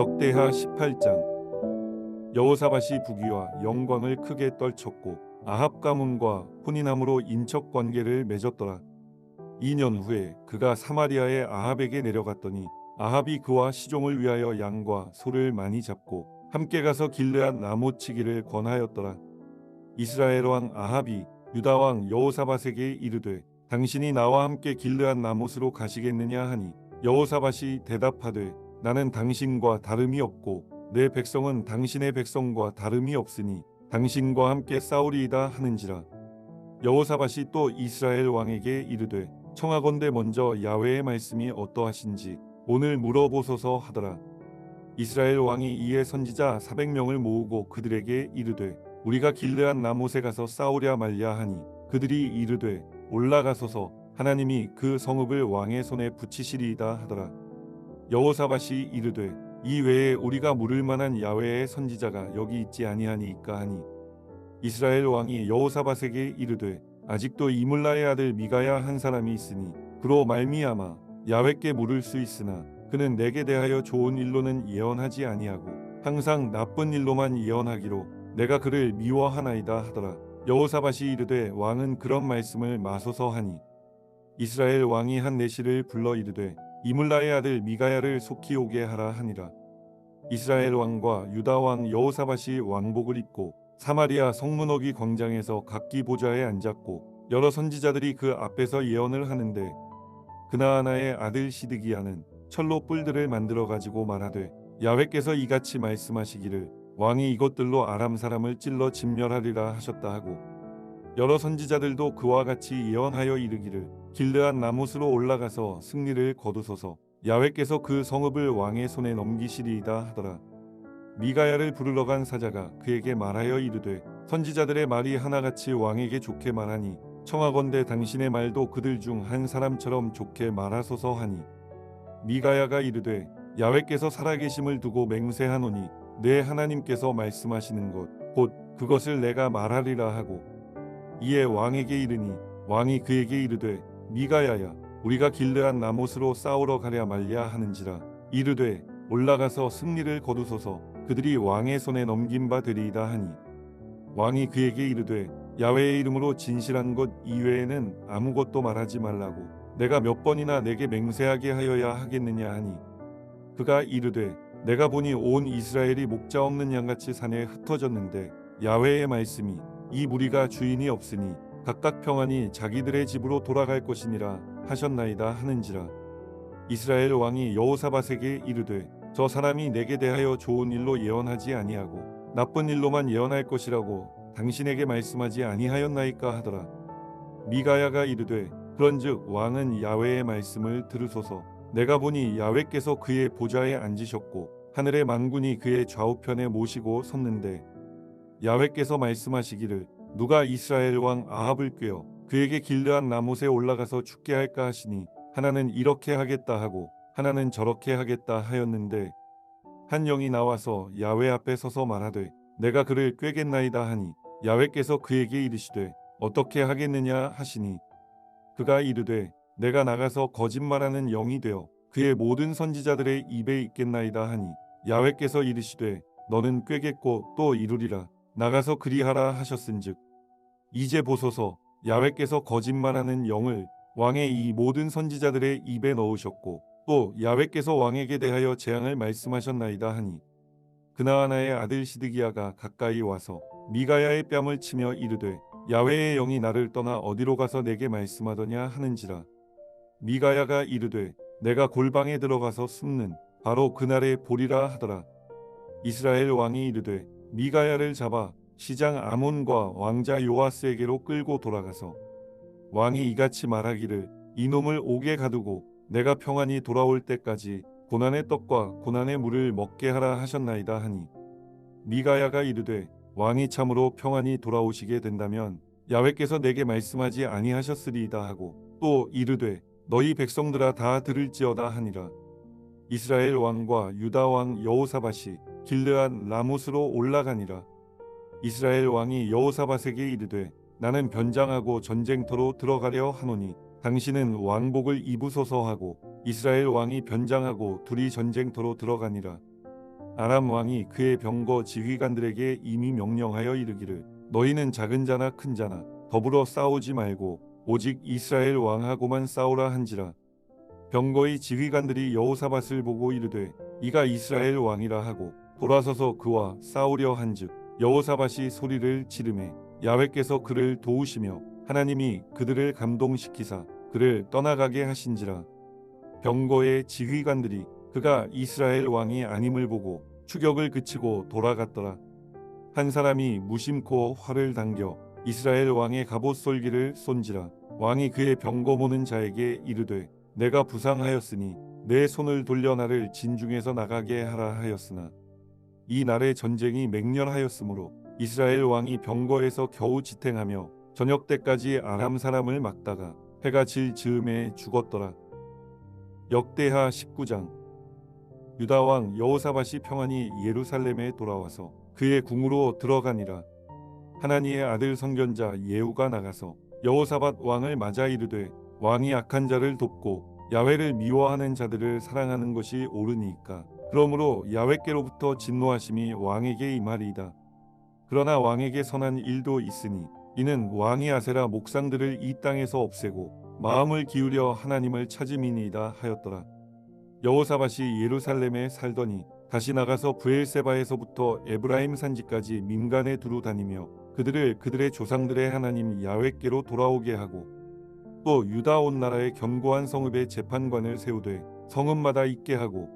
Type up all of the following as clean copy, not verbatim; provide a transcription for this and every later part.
역대하 18장. 여호사밧이 부귀와 영광을 크게 떨쳤고 아합 가문과 혼인함으로 인척 관계를 맺었더라. 2년 후에 그가 사마리아의 아합에게 내려갔더니 아합이 그와 시종을 위하여 양과 소를 많이 잡고 함께 가서 길르앗 나못치기를 권하였더라. 이스라엘 왕 아합이 유다 왕 여호사밧에게 이르되 당신이 나와 함께 길르앗 나못으로 가시겠느냐 하니 여호사밧이 대답하되 나는 당신과 다름이 없고 내 백성은 당신의 백성과 다름이 없으니 당신과 함께 싸우리이다 하는지라. 여호사밧이 또 이스라엘 왕에게 이르되 청하건대 먼저 야훼의 말씀이 어떠하신지 오늘 물어보소서 하더라. 이스라엘 왕이 이에 선지자 400명을 모으고 그들에게 이르되 우리가 길르앗 나못에 가서 싸우랴 말랴 하니 그들이 이르되 올라가소서 하나님이 그 성읍을 왕의 손에 붙이시리이다 하더라. 여호사밧이 이르되 이 외에 우리가 물을 만한 야훼의 선지자가 여기 있지 아니하니이까 하니 이스라엘 왕이 여호사밧에게 이르되 아직도 이물라의 아들 미가야 한 사람이 있으니 그로 말미암아 야훼께 물을 수 있으나 그는 내게 대하여 좋은 일로는 예언하지 아니하고 항상 나쁜 일로만 예언하기로 내가 그를 미워하나이다 하더라. 여호사밧이 이르되 왕은 그런 말씀을 마소서 하니 이스라엘 왕이 한 내시를 불러 이르되 이물라의 아들 미가야를 속히 오게 하라 하니라. 이스라엘 왕과 유다 왕 여호사밧이 왕복을 입고 사마리아 성문어기 광장에서 각기 보좌에 앉았고 여러 선지자들이 그 앞에서 예언을 하는데 그나아나의 아들 시드기야는 철로 뿔들을 만들어 가지고 말하되 야훼께서 이같이 말씀하시기를 왕이 이것들로 아람 사람을 찔러 진멸하리라 하셨다 하고 여러 선지자들도 그와 같이 예언하여 이르기를 길르앗 나못으로 올라가서 승리를 거두소서 야훼께서 그 성읍을 왕의 손에 넘기시리이다 하더라. 미가야를 부르러 간 사자가 그에게 말하여 이르되 선지자들의 말이 하나같이 왕에게 좋게 말하니 청하건대 당신의 말도 그들 중 한 사람처럼 좋게 말하소서 하니 미가야가 이르되 야훼께서 살아계심을 두고 맹세하노니 내 하나님께서 말씀하시는 것 곧 그것을 내가 말하리라 하고 이에 왕에게 이르니 왕이 그에게 이르되 미가야야 우리가 길르앗 나못으로 싸우러 가랴 말랴 하는지라. 이르되 올라가서 승리를 거두소서 그들이 왕의 손에 넘긴 바 되리이다 하니 왕이 그에게 이르되 야훼의 이름으로 진실한 것 이외에는 아무것도 말하지 말라고 내가 몇 번이나 내게 맹세하게 하여야 하겠느냐 하니 그가 이르되 내가 보니 온 이스라엘이 목자 없는 양같이 산에 흩어졌는데 야훼의 말씀이 이 무리가 주인이 없으니 각각 평안히 자기들의 집으로 돌아갈 것이니라 하셨나이다 하는지라. 이스라엘 왕이 여호사밧에게 이르되 저 사람이 내게 대하여 좋은 일로 예언하지 아니하고 나쁜 일로만 예언할 것이라고 당신에게 말씀하지 아니하였나이까 하더라. 미가야가 이르되 그런즉 왕은 야훼의 말씀을 들으소서 내가 보니 야훼께서 그의 보좌에 앉으셨고 하늘의 만군이 그의 좌우편에 모시고 섰는데 야훼께서 말씀하시기를 누가 이스라엘 왕 아합을 꾀어 그에게 길르앗 나못에 올라가서 죽게 할까 하시니 하나는 이렇게 하겠다 하고 하나는 저렇게 하겠다 하였는데 한 영이 나와서 야훼 앞에 서서 말하되 내가 그를 꾀겠나이다 하니 야훼께서 그에게 이르시되 어떻게 하겠느냐 하시니 그가 이르되 내가 나가서 거짓말하는 영이 되어 그의 모든 선지자들의 입에 있겠나이다 하니 야훼께서 이르시되 너는 꾀겠고 또 이루리라 나가서 그리하라 하셨은즉 이제 보소서 야훼께서 거짓말하는 영을 왕의 이 모든 선지자들의 입에 넣으셨고 또 야훼께서 왕에게 대하여 재앙을 말씀하셨나이다 하니 그나아나의 아들 시드기야가 가까이 와서 미가야의 뺨을 치며 이르되 야훼의 영이 나를 떠나 어디로 가서 내게 말씀하더냐 하는지라. 미가야가 이르되 내가 골방에 들어가서 숨는 바로 그날에 보리라 하더라. 이스라엘 왕이 이르되 미가야를 잡아 시장 아몬과 왕자 요아스에게로 끌고 돌아가서 왕이 이같이 말하기를 이놈을 옥에 가두고 내가 평안히 돌아올 때까지 고난의 떡과 고난의 물을 먹게 하라 하셨나이다 하니 미가야가 이르되 왕이 참으로 평안히 돌아오시게 된다면 야훼께서 내게 말씀하지 아니하셨으리이다 하고 또 이르되 너희 백성들아 다 들을지어다 하니라. 이스라엘 왕과 유다 왕 여호사밧이 길르앗 나못으로 올라가니라. 이스라엘 왕이 여호사밧에게 이르되 나는 변장하고 전쟁터로 들어가려 하노니 당신은 왕복을 입으소서 하고 이스라엘 왕이 변장하고 둘이 전쟁터로 들어가니라. 아람 왕이 그의 병거 지휘관들에게 이미 명령하여 이르기를 너희는 작은 자나 큰 자나 더불어 싸우지 말고 오직 이스라엘 왕하고만 싸우라 한지라. 병거의 지휘관들이 여호사밧을 보고 이르되 이가 이스라엘 왕이라 하고 돌아서서 그와 싸우려 한즉 여호사밧이 소리를 지르매 야훼께서 그를 도우시며 하나님이 그들을 감동시키사 그를 떠나가게 하신지라. 병거의 지휘관들이 그가 이스라엘 왕이 아님을 보고 추격을 그치고 돌아갔더라. 한 사람이 무심코 활을 당겨 이스라엘 왕의 갑옷 솔기를 쏜지라. 왕이 그의 병거 모는 자에게 이르되 내가 부상하였으니 내 손을 돌려 나를 진중에서 나가게 하라 하였으나 이 날의 전쟁이 맹렬하였으므로 이스라엘 왕이 병거에서 겨우 지탱하며 저녁 때까지 아람 사람을 막다가 해가 질 즈음에 죽었더라. 역대하 19장. 유다 왕 여호사밧이 평안히 예루살렘에 돌아와서 그의 궁으로 들어가니라. 하나니의 아들 선견자 예후가 나가서 여호사밧 왕을 맞아 이르되 왕이 악한 자를 돕고 야훼를 미워하는 자들을 사랑하는 것이 옳으니까 그러므로 야훼께로부터 진노하심이 왕에게 임하리이다. 그러나 왕에게 선한 일도 있으니 이는 왕이 아세라 목상들을 이 땅에서 없애고 마음을 기울여 하나님을 찾음이니이다 하였더라. 여호사밧이 예루살렘에 살더니 다시 나가서 브엘세바에서부터 에브라임 산지까지 민간에 두루 다니며 그들을 그들의 조상들의 하나님 야훼께로 돌아오게 하고 또 유다 온 나라의 견고한 성읍에 재판관을 세우되 성읍마다 있게 하고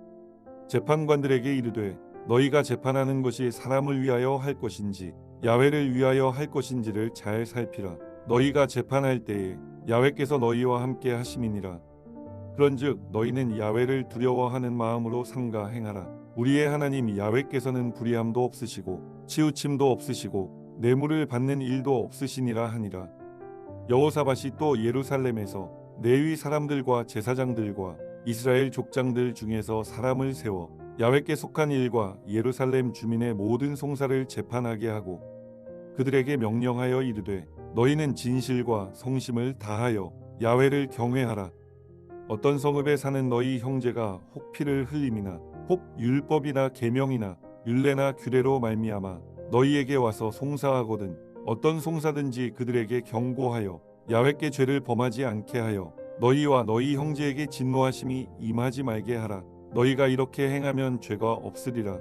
재판관들에게 이르되 너희가 재판하는 것이 사람을 위하여 할 것인지 야훼를 위하여 할 것인지를 잘 살피라. 너희가 재판할 때에 야훼께서 너희와 함께 하심이니라. 그런즉 너희는 야훼를 두려워하는 마음으로 삼가 행하라. 우리의 하나님 야훼께서는 불의함도 없으시고 치우침도 없으시고 뇌물을 받는 일도 없으시니라 하니라. 여호사밧이 또 예루살렘에서 레위 사람들과 제사장들과 이스라엘 족장들 중에서 사람을 세워 야훼께 속한 일과 예루살렘 주민의 모든 송사를 재판하게 하고 그들에게 명령하여 이르되 너희는 진실과 성심을 다하여 야훼를 경외하라. 어떤 성읍에 사는 너희 형제가 혹 피를 흘림이나 혹 율법이나 계명이나 율례나 규례로 말미암아 너희에게 와서 송사하거든 어떤 송사든지 그들에게 경고하여 야훼께 죄를 범하지 않게 하여 너희와 너희 형제에게 진노하심이 임하지 말게 하라. 너희가 이렇게 행하면 죄가 없으리라.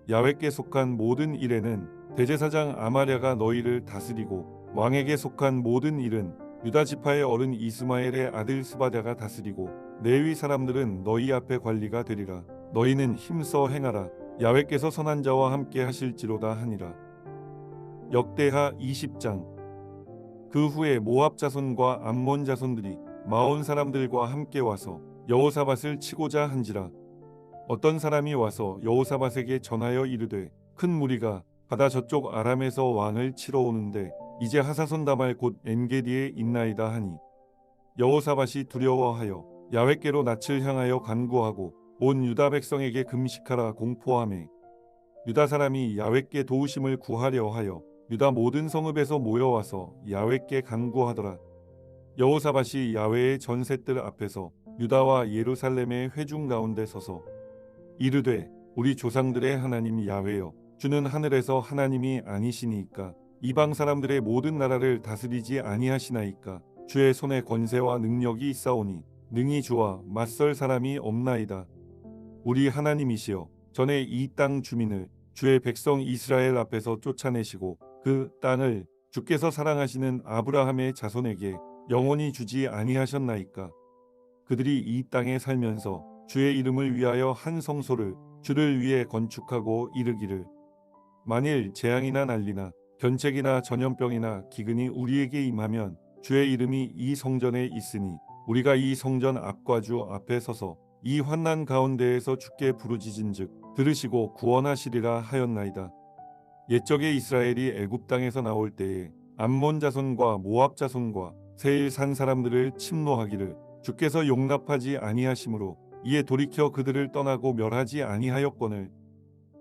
야훼께 속한 모든 일에는 대제사장 아마랴가 너희를 다스리고 왕에게 속한 모든 일은 유다 지파의 어른 이스마엘의 아들 스바랴가 다스리고 레위 사람들은 너희 앞에 관리가 되리라. 너희는 힘써 행하라. 야훼께서 선한 자와 함께 하실지로다 하니라. 역대하 20장. 그 후에 모압 자손과 암몬 자손들이 마온 사람들과 함께 와서 여호사밧을 치고자 한지라. 어떤 사람이 와서 여호사밧에게 전하여 이르되 큰 무리가 바다 저쪽 아람에서 왕을 치러 오는데 이제 하사손 다말 곧 엔게디에 있나이다 하니 여호사밧이 두려워하여 야훼께로 낯을 향하여 간구하고 온 유다 백성에게 금식하라 공포하매 유다 사람이 야훼께 도우심을 구하려 하여 유다 모든 성읍에서 모여와서 야훼께 간구하더라. 여호사밧이 야훼의 전셋들 앞에서 유다와 예루살렘의 회중 가운데 서서 이르되 우리 조상들의 하나님 야훼여 주는 하늘에서 하나님이 아니시니까 이방 사람들의 모든 나라를 다스리지 아니하시나이까 주의 손에 권세와 능력이 있사오니 능히 주와 맞설 사람이 없나이다. 우리 하나님이시여 전에 이 땅 주민을 주의 백성 이스라엘 앞에서 쫓아내시고 그 땅을 주께서 사랑하시는 아브라함의 자손에게 영원히 주지 아니하셨나이까. 그들이 이 땅에 살면서 주의 이름을 위하여 한 성소를 주를 위해 건축하고 이르기를 만일 재앙이나 난리나 견책이나 전염병이나 기근이 우리에게 임하면 주의 이름이 이 성전에 있으니 우리가 이 성전 앞과 주 앞에 서서 이 환난 가운데에서 주께 부르짖은즉 들으시고 구원하시리라 하였나이다. 옛적에 이스라엘이 애굽 땅에서 나올 때에 암몬 자손과 모압 자손과 세일 산 사람들을 침노하기를 주께서 용납하지 아니하심으로 이에 돌이켜 그들을 떠나고 멸하지 아니하였거늘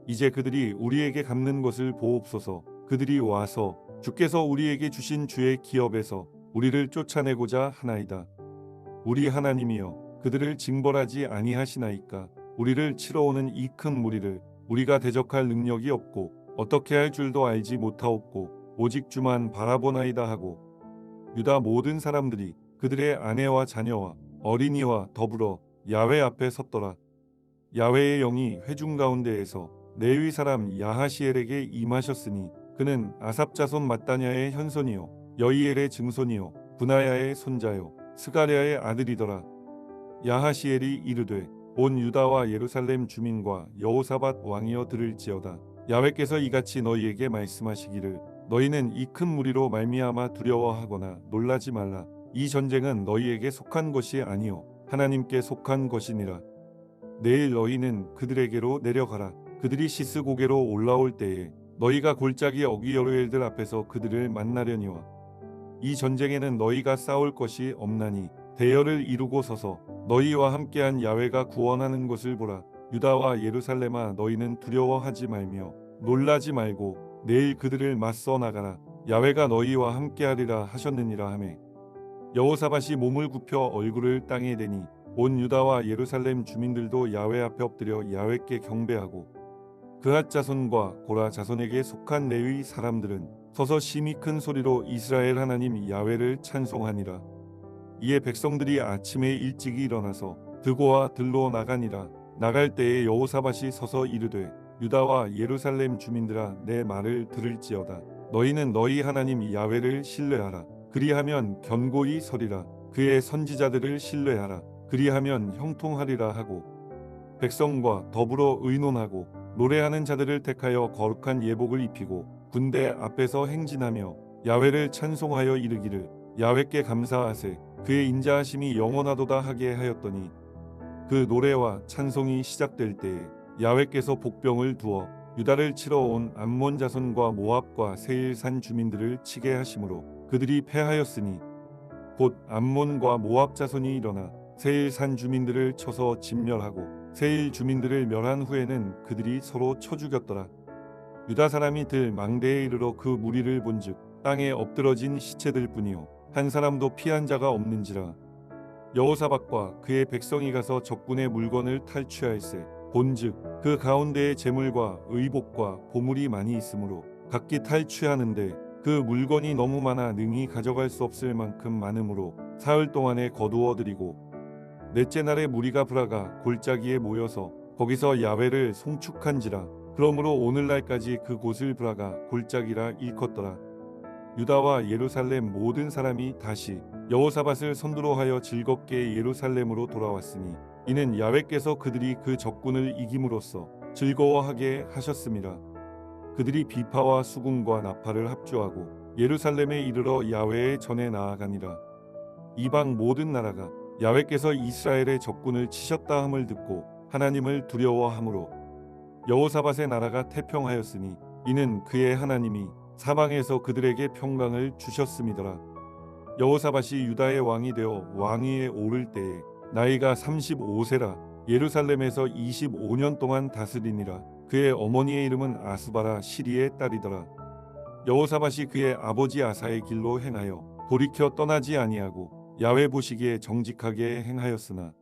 이제 그들이 우리에게 갚는 것을 보옵소서. 그들이 와서 주께서 우리에게 주신 주의 기업에서 우리를 쫓아내고자 하나이다. 우리 하나님이여 그들을 징벌하지 아니하시나이까. 우리를 치러 오는 이 큰 무리를 우리가 대적할 능력이 없고 어떻게 할 줄도 알지 못하옵고 오직 주만 바라보나이다 하고 유다 모든 사람들이 그들의 아내와 자녀와 어린이와 더불어 야훼 앞에 섰더라. 야훼의 영이 회중 가운데에서 레위 사람 야하시엘에게 임하셨으니 그는 아삽 자손 mat단야의 현손이요 여이엘의 증손이요 분하야의 손자요 스가랴의 아들이더라. 야하시엘이 이르되 온 유다와 예루살렘 주민과 여호사밧 왕이여 들을지어다. 야훼께서 이같이 너희에게 말씀하시기를 너희는 이 큰 무리로 말미암아 두려워하거나 놀라지 말라. 이 전쟁은 너희에게 속한 것이 아니요 하나님께 속한 것이니라. 내일 너희는 그들에게로 내려가라. 그들이 시스 고개로 올라올 때에 너희가 골짜기 어기여르엘들 앞에서 그들을 만나려니와 이 전쟁에는 너희가 싸울 것이 없나니 대열을 이루고 서서 너희와 함께한 야훼가 구원하는 것을 보라. 유다와 예루살렘아 너희는 두려워하지 말며 놀라지 말고 내일 그들을 맞서 나가라. 야훼가 너희와 함께하리라 하셨느니라 하매 여호사밧이 몸을 굽혀 얼굴을 땅에 대니 온 유다와 예루살렘 주민들도 야훼 앞에 엎드려 야훼께 경배하고 그핫 자손과 고라 자손에게 속한 레위 사람들은 서서 심히 큰 소리로 이스라엘 하나님 야훼를 찬송하니라. 이에 백성들이 아침에 일찍이 일어나서 드고와 들로 나가니라. 나갈 때에 여호사밧이 서서 이르되 유다와 예루살렘 주민들아 내 말을 들을지어다. 너희는 너희 하나님 야훼를 신뢰하라. 그리하면 견고히 서리라. 그의 선지자들을 신뢰하라. 그리하면 형통하리라 하고 백성과 더불어 의논하고 노래하는 자들을 택하여 거룩한 예복을 입히고 군대 앞에서 행진하며 야훼를 찬송하여 이르기를 야훼께 감사하세 그의 인자하심이 영원하도다 하게 하였더니 그 노래와 찬송이 시작될 때에 야훼께서 복병을 두어 유다를 치러 온 암몬 자손과 모압과 세일산 주민들을 치게 하심으로 그들이 패하였으니 곧 암몬과 모압 자손이 일어나 세일산 주민들을 쳐서 진멸하고 세일 주민들을 멸한 후에는 그들이 서로 쳐 죽였더라. 유다 사람이 들 망대에 이르러 그 무리를 본즉 땅에 엎드러진 시체들 뿐이요 한 사람도 피한 자가 없는지라. 여호사밧과 그의 백성이 가서 적군의 물건을 탈취할세 본즉 그 가운데에 재물과 의복과 보물이 많이 있으므로 각기 탈취하는데 그 물건이 너무 많아 능히 가져갈 수 없을 만큼 많으므로 사흘 동안에 거두어 드리고 넷째 날에 무리가 브라가 골짜기에 모여서 거기서 야훼를 송축한지라. 그러므로 오늘날까지 그 곳을 브라가 골짜기라 일컫더라. 유다와 예루살렘 모든 사람이 다시 여호사밧을 선두로 하여 즐겁게 예루살렘으로 돌아왔으니 이는 야훼께서 그들이 그 적군을 이김으로써 즐거워하게 하셨음이라. 그들이 비파와 수금과 나팔을 합주하고 예루살렘에 이르러 야훼의 전에 나아가니라. 이방 모든 나라가 야훼께서 이스라엘의 적군을 치셨다 함을 듣고 하나님을 두려워함으로 여호사밧의 나라가 태평하였으니 이는 그의 하나님이 사방에서 그들에게 평강을 주셨음이더라. 여호사밧이 유다의 왕이 되어 왕위에 오를 때에 나이가 35세라 예루살렘에서 25년 동안 다스리니라. 그의 어머니의 이름은 아스바라 시리의 딸이더라. 여호사밧이 그의 아버지 아사의 길로 행하여 돌이켜 떠나지 아니하고 야훼 보시기에 정직하게 행하였으나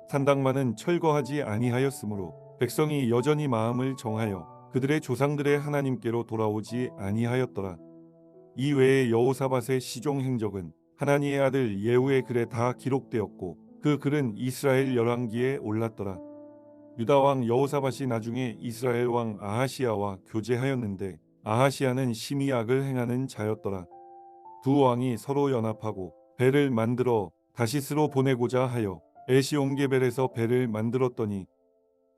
산당만은 철거하지 아니하였으므로 백성이 여전히 마음을 정하여 그들의 조상들의 하나님께로 돌아오지 아니하였더라. 이 외에 여호사밧의 시종 행적은 하나니의 아들 예후의 글에 다 기록되었고 그 글은 이스라엘 열왕기에 올랐더라. 유다 왕 여호사밧이 나중에 이스라엘 왕 아하시야와 교제하였는데 아하시야는 심히 악을 행하는 자였더라. 두 왕이 서로 연합하고 배를 만들어 다시스로 보내고자 하여 에시온게벨에서 배를 만들었더니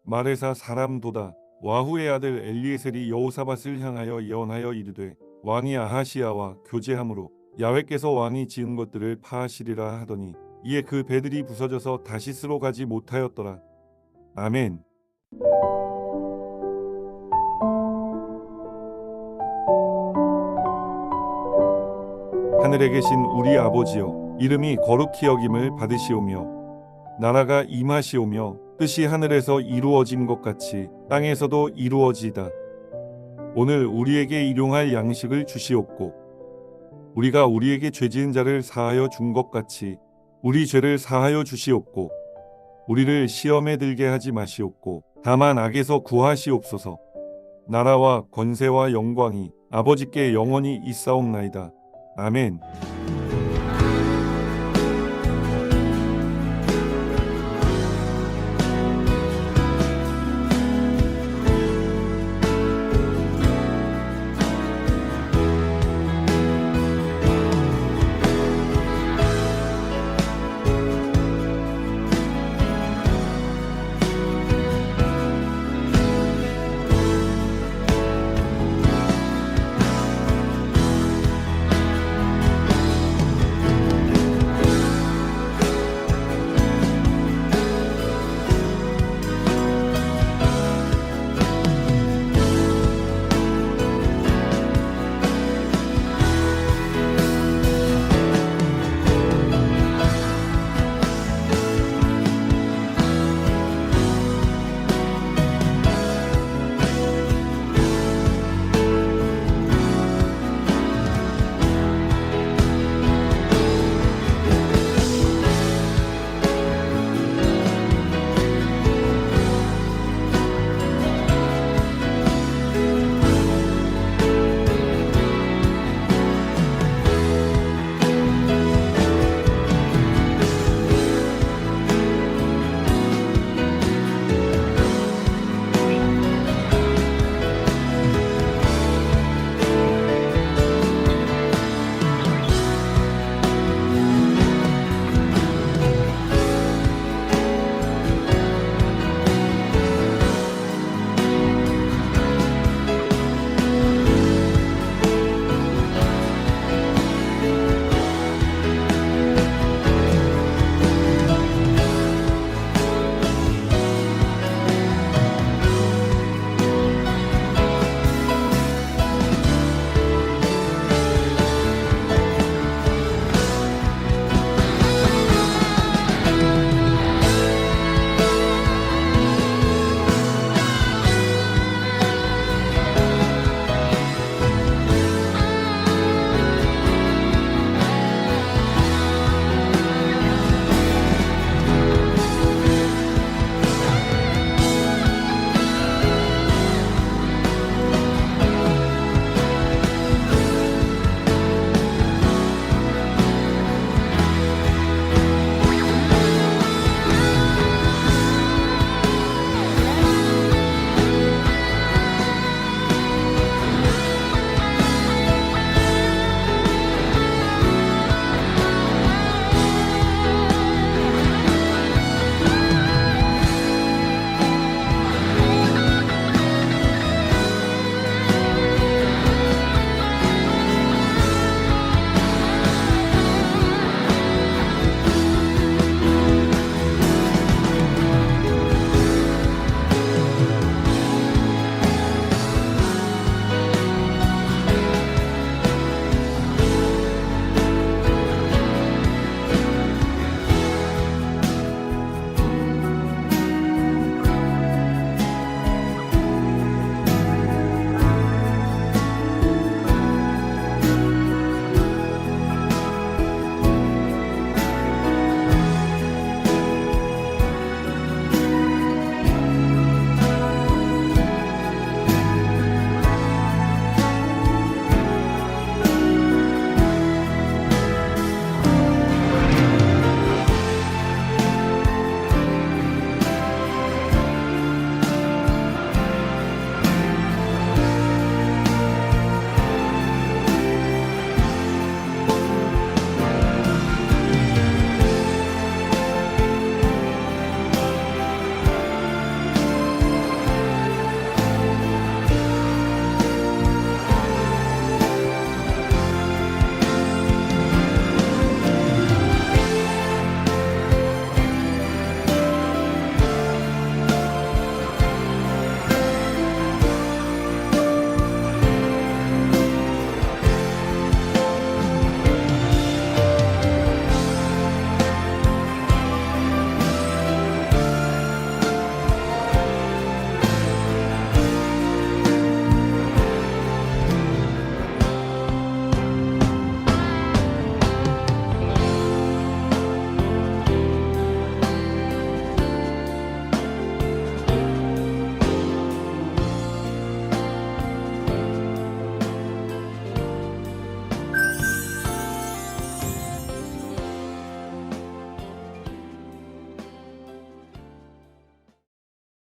마레사 사람 도다 와후의 아들 엘리에셀이 여호사밧을 향하여 예언하여 이르되 왕이 아하시야와 교제함으로 야훼께서 왕이 지은 것들을 파하시리라 하더니 이에 그 배들이 부서져서 다시스로 가지 못하였더라. 아멘. 하늘에 계신 우리 아버지여 이름이 거룩히 여김을 받으시오며 나라가 임하시오며 뜻이 하늘에서 이루어진 것 같이 땅에서도 이루어지이다. 오늘 우리에게 일용할 양식을 주시옵고 우리가 우리에게 죄지은 자를 사하여 준 것 같이 우리 죄를 사하여 주시옵고 우리를 시험에 들게 하지 마시옵고 다만 악에서 구하시옵소서. 나라와 권세와 영광이 아버지께 영원히 있사옵나이다. 아멘.